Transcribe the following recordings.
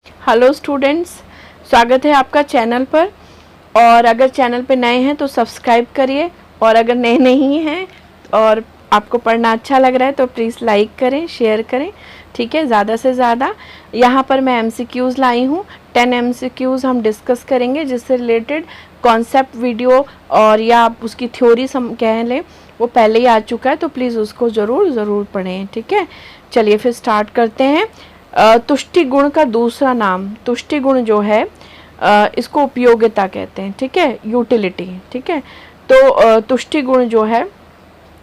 Hello students, स्वागत है आपका चैनल पर। और अगर चैनल पे नए हैं तो सब्सक्राइब करिए, और अगर नए नहीं हैं और आपको पढ़ना अच्छा लग रहा है तो प्लीज़ लाइक करें, शेयर करें, ठीक है, ज़्यादा से ज़्यादा। यहाँ पर मैं MCQs लाई हूँ, 10 MCQs हम डिस्कस करेंगे जिससे रिलेटेड कॉन्सेप्ट वीडियो और या आप उसकी थ्योरी कह लें वो पहले ही आ चुका है, तो प्लीज़ उसको ज़रूर पढ़ें, ठीक है। चलिए फिर स्टार्ट करते हैं। तुष्टि गुण का दूसरा नाम, तुष्टि गुण जो है इसको उपयोगिता कहते हैं, ठीक है, यूटिलिटी, ठीक है। तो तुष्टि गुण जो है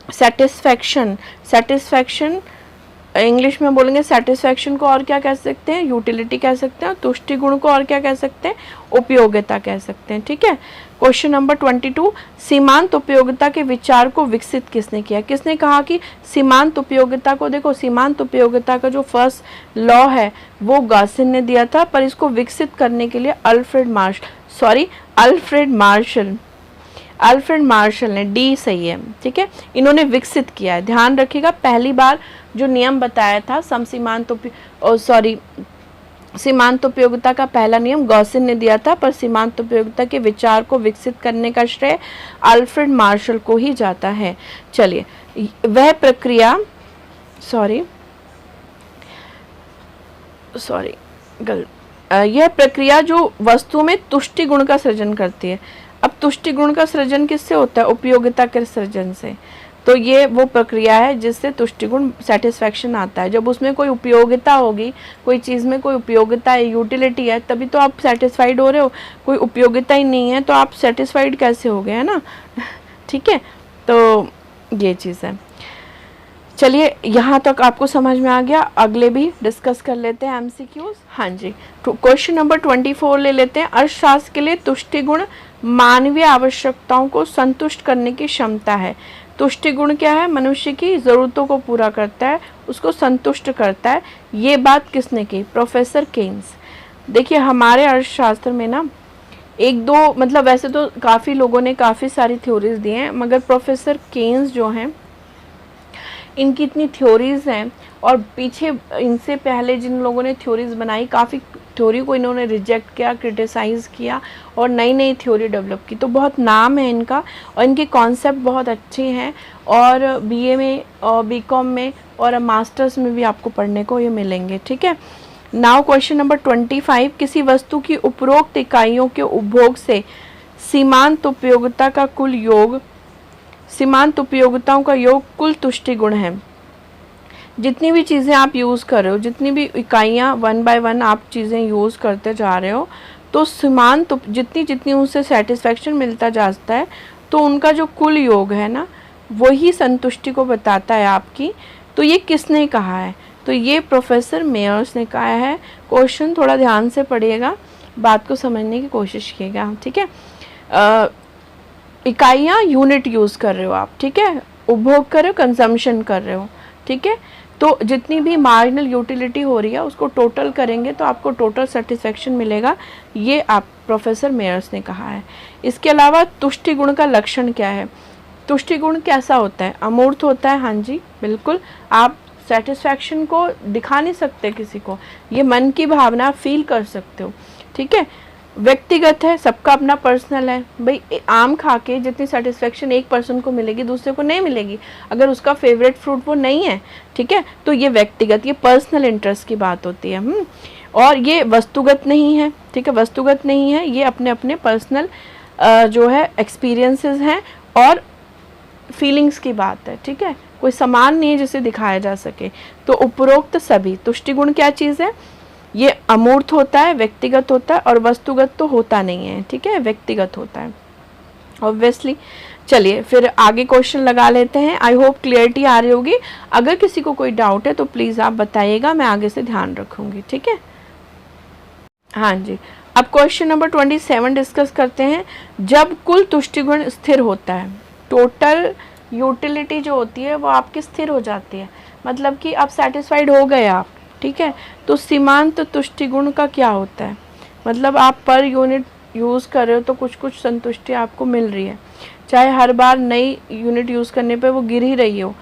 सेटिस्फैक्शन, सेटिस्फैक्शन इंग्लिश में बोलेंगे सेटिस्फैक्शन को और क्या कह सकते हैं, यूटिलिटी कह सकते हैं। तुष्टि गुण को और क्या कह सकते हैं, उपयोगिता कह सकते हैं, ठीक है। क्वेश्चन नंबर 22, सीमांत उपयोगिता के विचार को विकसित किसने किया? किसने कहा कि सीमांत उपयोगिता को, देखो सीमांत उपयोगिता का जो फर्स्ट लॉ है वो गॉसिन ने दिया था, पर इसको विकसित करने के लिए अल्फ्रेड मार्शल ने, डी सही है, ठीक है, इन्होंने विकसित किया है। ध्यान रखिएगा, पहली बार जो नियम बताया था सीमांत उपयोगिता का पहला नियम गॉसिन ने दिया था, पर सीमांत उपयोगिता के विचार को विकसित करने का श्रेय अल्फ्रेड मार्शल को ही जाता है। चलिए, वह प्रक्रिया यह प्रक्रिया जो वस्तु में तुष्टि गुण का सृजन करती है। अब तुष्टि गुण का सृजन किससे होता है? उपयोगिता के सृजन से। तो ये वो प्रक्रिया है जिससे तुष्टि गुण सेटिस्फैक्शन आता है। जब उसमें कोई उपयोगिता होगी, कोई चीज़ में कोई उपयोगिता है, यूटिलिटी है, तभी तो आप सेटिस्फाइड हो रहे हो। कोई उपयोगिता ही नहीं है तो आप सेटिस्फाइड कैसे हो गए, है ना? ठीक है, तो ये चीज़ है। चलिए, यहाँ तक आपको समझ में आ गया। अगले भी डिस्कस कर लेते हैं MCQs। हाँ जी, तो क्वेश्चन नंबर 24 ले लेते हैं। अर्थशास्त्र के लिए तुष्टि गुण मानवीय आवश्यकताओं को संतुष्ट करने की क्षमता है। तुष्टि गुण क्या है? मनुष्य की ज़रूरतों को पूरा करता है, उसको संतुष्ट करता है। ये बात किसने की? Professor Keynes. देखिए, हमारे अर्थशास्त्र में ना एक दो, मतलब वैसे तो काफ़ी लोगों ने काफ़ी सारी थ्योरीज दी हैं, मगर प्रोफेसर केन्स जो हैं, इनकी इतनी थ्योरीज़ हैं, और पीछे इनसे पहले जिन लोगों ने थ्योरीज़ बनाई, काफ़ी थ्योरी को इन्होंने रिजेक्ट किया, क्रिटिसाइज़ किया और नई नई थ्योरी डेवलप की। तो बहुत नाम है इनका, और इनके कॉन्सेप्ट बहुत अच्छे हैं, और BA में और BCom में और मास्टर्स में भी आपको पढ़ने को ये मिलेंगे, ठीक है। नाउ क्वेश्चन नंबर 25, किसी वस्तु की उपरोक्त इकाइयों के उपभोग से सीमांत उपयोगिता का कुल योग, सीमांत उपयोगिताओं का योग कुल तुष्टि गुण है। जितनी भी चीज़ें आप यूज़ कर रहे हो, जितनी भी इकाइयाँ 1 बाय 1 आप चीज़ें यूज़ करते जा रहे हो, तो सीमांत जितनी जितनी उनसे सेटिस्फैक्शन मिलता जाता है, तो उनका जो कुल योग है ना, वही संतुष्टि को बताता है आपकी। तो ये किसने कहा है? तो ये प्रोफेसर मेयर्स ने कहा है। क्वेश्चन थोड़ा ध्यान से पढ़िएगा, बात को समझने की कोशिश कीजिएगा, ठीक है। इकाइयाँ यूनिट यूज़ कर रहे हो आप, ठीक है, उपभोग कर रहे हो, कंजम्पशन कर रहे हो, ठीक है। तो जितनी भी मार्जिनल यूटिलिटी हो रही है उसको टोटल करेंगे तो आपको टोटल सेटिस्फैक्शन मिलेगा। ये आप प्रोफेसर मेयर्स ने कहा है। इसके अलावा तुष्टि गुण का लक्षण क्या है? तुष्टि गुण कैसा होता है? अमूर्त होता है। हाँ जी, बिल्कुल। आप सेटिस्फैक्शन को दिखा नहीं सकते किसी को, ये मन की भावना फील कर सकते हो, ठीक है। व्यक्तिगत है, सबका अपना पर्सनल है। भाई आम खा के जितनी सेटिस्फेक्शन एक पर्सन को मिलेगी दूसरे को नहीं मिलेगी, अगर उसका फेवरेट फ्रूट वो नहीं है, ठीक है। तो ये व्यक्तिगत, ये पर्सनल इंटरेस्ट की बात होती है। और ये वस्तुगत नहीं है, ठीक है, वस्तुगत नहीं है, ये अपने अपने पर्सनल जो है एक्सपीरियंसेस हैं और फीलिंग्स की बात है, ठीक है। कोई समान नहीं है जिसे दिखाया जा सके। तो उपरोक्त सभी तुष्टि गुण क्या चीज़ है? ये अमूर्त होता है, व्यक्तिगत होता है, और वस्तुगत तो होता नहीं है, ठीक है, व्यक्तिगत होता है ऑब्वियसली। चलिए फिर आगे क्वेश्चन लगा लेते हैं। आई होप क्लियरिटी आ रही होगी। अगर किसी को कोई डाउट है तो प्लीज़ आप बताइएगा, मैं आगे से ध्यान रखूँगी, ठीक है। हाँ जी, अब क्वेश्चन नंबर 27 डिस्कस करते हैं। जब कुल तुष्टि गुण स्थिर होता है, टोटल यूटिलिटी जो होती है वो आपकी स्थिर हो जाती है, मतलब कि आप सेटिस्फाइड हो गए आप, ठीक है। तो सीमांत तुष्टि गुण का क्या होता है? मतलब आप पर यूनिट यूज़ कर रहे हो तो कुछ कुछ संतुष्टि आपको मिल रही है, चाहे हर बार नई यूनिट यूज़ करने पे वो गिर ही रही हो।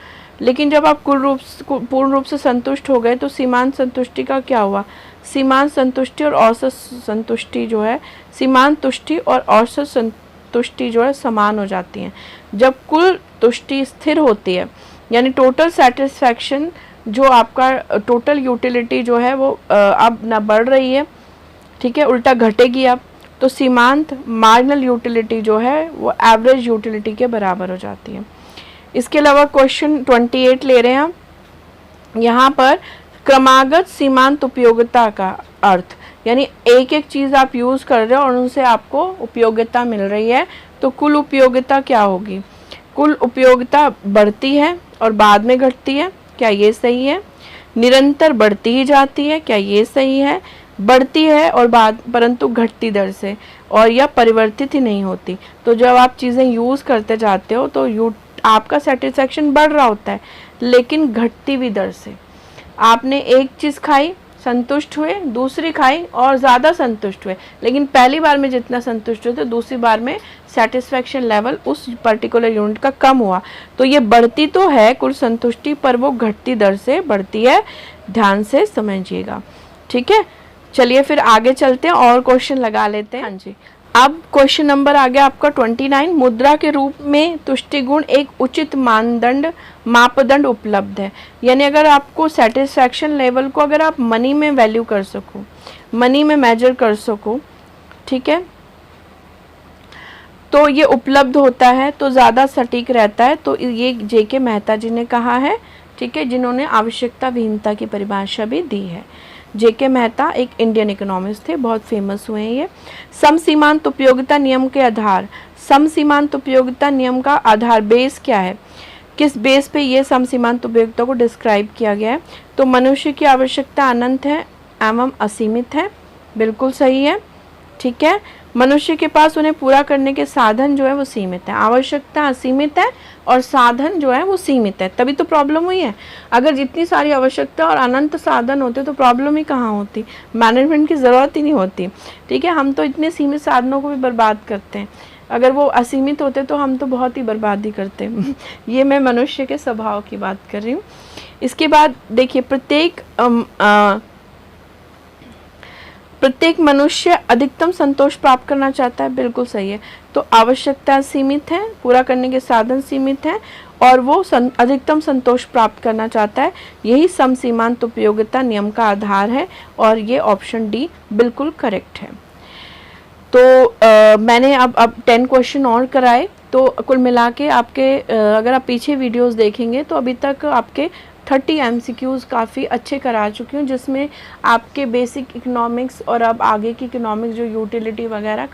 लेकिन जब आप पूर्ण रूप से संतुष्ट हो गए तो सीमांत संतुष्टि का क्या हुआ? सीमांत संतुष्टि और औसत संतुष्टि जो है, सीमांत तुष्टि और औसत संतुष्टि जो है समान हो जाती हैं। जब कुल तुष्टि स्थिर होती है, यानी टोटल सेटिस्फैक्शन, जो आपका टोटल यूटिलिटी जो है वो अब ना बढ़ रही है, ठीक है, उल्टा घटेगी अब, तो सीमांत मार्जिनल यूटिलिटी जो है वो एवरेज यूटिलिटी के बराबर हो जाती है। इसके अलावा क्वेश्चन 28 ले रहे हैं हम। यहाँ पर क्रमागत सीमांत उपयोगिता का अर्थ, यानी एक एक चीज़ आप यूज़ कर रहे हो और उनसे आपको उपयोगिता मिल रही है, तो कुल उपयोगिता क्या होगी? कुल उपयोगिता बढ़ती है और बाद में घटती है, क्या ये सही है? निरंतर बढ़ती ही जाती है, क्या ये सही है? बढ़ती है और बाद परंतु घटती दर से, और यह परिवर्तित ही नहीं होती। तो जब आप चीज़ें यूज़ करते जाते हो तो आपका सेटिस्फैक्शन बढ़ रहा होता है, लेकिन घटती हुई दर से। आपने एक चीज़ खाई, संतुष्ट हुए, दूसरी खाई और ज़्यादा संतुष्ट हुए, लेकिन पहली बार में जितना संतुष्ट हुए थे दूसरी बार में सेटिस्फैक्शन लेवल उस पर्टिकुलर यूनिट का कम हुआ। तो ये बढ़ती तो है कुल संतुष्टि, पर वो घटती दर से बढ़ती है, ध्यान से समझिएगा, ठीक है। चलिए फिर आगे चलते हैं और क्वेश्चन लगा लेते हैं। हाँ जी, अब क्वेश्चन नंबर आ गया आपका 29। मुद्रा के रूप में तुष्टि गुण एक उचित मापदंड उपलब्ध है, यानी अगर आपको सेटिस्फैक्शन लेवल को अगर आप मनी में वैल्यू कर सको, मनी में मेजर कर सको, ठीक है, तो ये उपलब्ध होता है, तो ज़्यादा सटीक रहता है। तो ये जेके मेहता जी ने कहा है, ठीक है, जिन्होंने आवश्यकता विहीनता की परिभाषा भी दी है। जेके मेहता एक इंडियन इकोनॉमिस्ट थे, बहुत फेमस हुए हैं ये। समसीमांत उपयोगिता नियम के आधार, समसीमांत उपयोगिता नियम का आधार बेस क्या है? किस बेस पे ये समसीमांत उपयोगिता को डिस्क्राइब किया गया है? तो मनुष्य की आवश्यकता अनंत है एवं असीमित है, बिल्कुल सही है, ठीक है। मनुष्य के पास उन्हें पूरा करने के साधन जो है वो सीमित है, आवश्यकता असीमित है और साधन जो है वो सीमित है, तभी तो प्रॉब्लम हुई है। अगर जितनी सारी आवश्यकता और अनंत साधन होते तो प्रॉब्लम ही कहाँ होती, मैनेजमेंट की ज़रूरत ही नहीं होती, ठीक है। हम तो इतने सीमित साधनों को भी बर्बाद करते हैं, अगर वो असीमित होते तो हम तो बहुत ही बर्बादी करते ये मैं मनुष्य के स्वभाव की बात कर रही हूँ। इसके बाद देखिए, प्रत्येक मनुष्य अधिकतम संतोष प्राप्त करना चाहता है, बिल्कुल सही है। तो आवश्यकता सीमित है, पूरा करने के साधन सीमित हैं और वो अधिकतम संतोष प्राप्त करना चाहता है, यही समसीमांत उपयोगिता नियम का आधार है, और ये ऑप्शन डी बिल्कुल करेक्ट है। तो मैंने अब 10 क्वेश्चन और कराए, तो कुल मिला के आपके अगर आप पीछे वीडियोस देखेंगे तो अभी तक आपके 30 MCQs काफ़ी अच्छे करा चुकी हूँ, जिसमें आपके बेसिक इकोनॉमिक्स और अब आगे की इकोनॉमिक्स जो यूटिलिटी वगैरह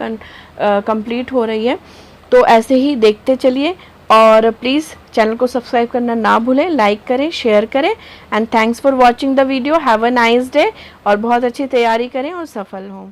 कंप्लीट हो रही है। तो ऐसे ही देखते चलिए, और प्लीज़ चैनल को सब्सक्राइब करना ना भूलें, लाइक करें, शेयर करें, and thanks for watching the video. Have a nice day, और बहुत अच्छी तैयारी करें और सफल हों।